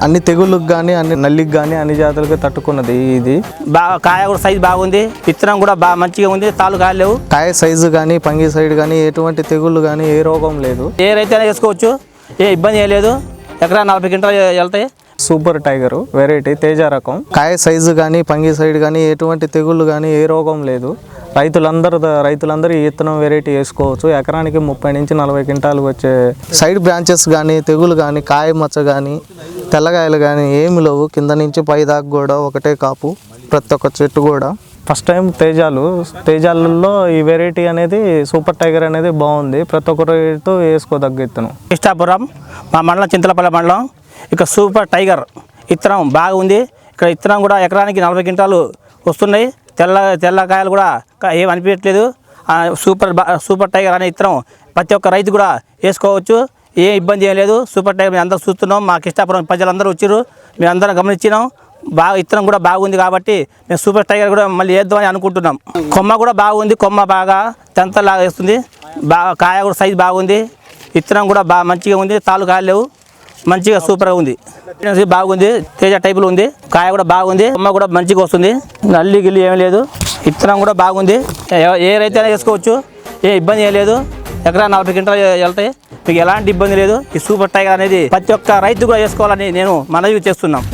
అన్ని తెగుళ్ళకి కానీ అన్ని నల్లికి కానీ అన్ని జాతులకి తట్టుకున్నది ఇది. బాగా కాయ కూడా సైజు బాగుంది, విత్తనం కూడా బాగా మంచిగా ఉంది, తాలు కాయలు లేవు. కాయ సైజు కానీ పంగి సైడ్ కానీ ఎటువంటి తెగుళ్ళు కానీ ఏ రోగం లేదు. ఏ రైతైనా వేసుకోవచ్చు, ఏ ఇబ్బంది ఏం లేదు. ఎకరా 40 క్వింటాలు వెళ్తాయి. సూపర్ టైగర్ వెరైటీ తేజ రకం. కాయ సైజు కానీ పంగి సైడ్ కానీ ఎటువంటి తెగుళ్ళు కానీ ఏ రోగం లేదు. రైతులందరూ ఈ విత్తనం వెరైటీ వేసుకోవచ్చు. ఎకరానికి 30 నుంచి 40 క్వింటాలు వచ్చే సైడ్ బ్రాంచెస్ కానీ తెగులు కానీ కాయ మచ్చ కానీ తెల్లగాయలు కానీ ఏమి లేవు. కింద నుంచి పై దాకా కూడా ఒకటే కాపు, ప్రతి ఒక్క చెట్టు కూడా. ఫస్ట్ టైం తేజాలలో ఈ వెరైటీ అనేది సూపర్ టైగర్ అనేది బాగుంది. ప్రతి ఒక్క రైతు వేసుకోదగ్గ విత్తనం. ఇష్టాపురం మా మండలం చింతలపల్లి మండలం. ఇక సూపర్ టైగర్ విత్తనం బాగుంది. ఇక్కడ విత్తనం కూడా ఎకరానికి 40 క్వింటాలు వస్తున్నాయి. తెల్లకాయలు కూడా ఏం అనిపించట్లేదు. సూపర్ టైగర్ అనే విత్తనం ప్రతి ఒక్క రైతు కూడా వేసుకోవచ్చు, ఏ ఇబ్బంది ఏం లేదు. సూపర్ టైగర్ మేము అందరూ చూస్తున్నాం, మాకు ఇష్టాపురం ప్రజలందరూ వచ్చారు, మేము అందరం గమనించినాం. బాగా విత్తనం కూడా బాగుంది కాబట్టి మేము సూపర్ టైగర్ కూడా మళ్ళీ వేద్దామని అనుకుంటున్నాం. కొమ్మ కూడా బాగుంది, కొమ్మ బాగా తెంతలాగా వేస్తుంది. బాగా కాయ కూడా సైజు బాగుంది, విత్తనం కూడా బాగా మంచిగా ఉంది, తాలు కాయలు లేవు, మంచిగా సూపర్గా ఉంది. బాగుంది, తేజ టైపులో ఉంది. కాయ కూడా బాగుంది, కొమ్మ కూడా మంచిగా వస్తుంది, నల్లి గిల్లి ఏమీ లేదు. విత్తనం కూడా బాగుంది, ఏ రైతైనా వేసుకోవచ్చు, ఏ ఇబ్బంది ఏం లేదు. ఎకరా 40 క్వింటాలు వెళ్తాయి, మీకు ఎలాంటి ఇబ్బంది లేదు. ఈ సూపర్ టైగర్ అనేది ప్రతి ఒక్క రైతు కూడా వేసుకోవాలని నేను మనవి చేస్తున్నాం.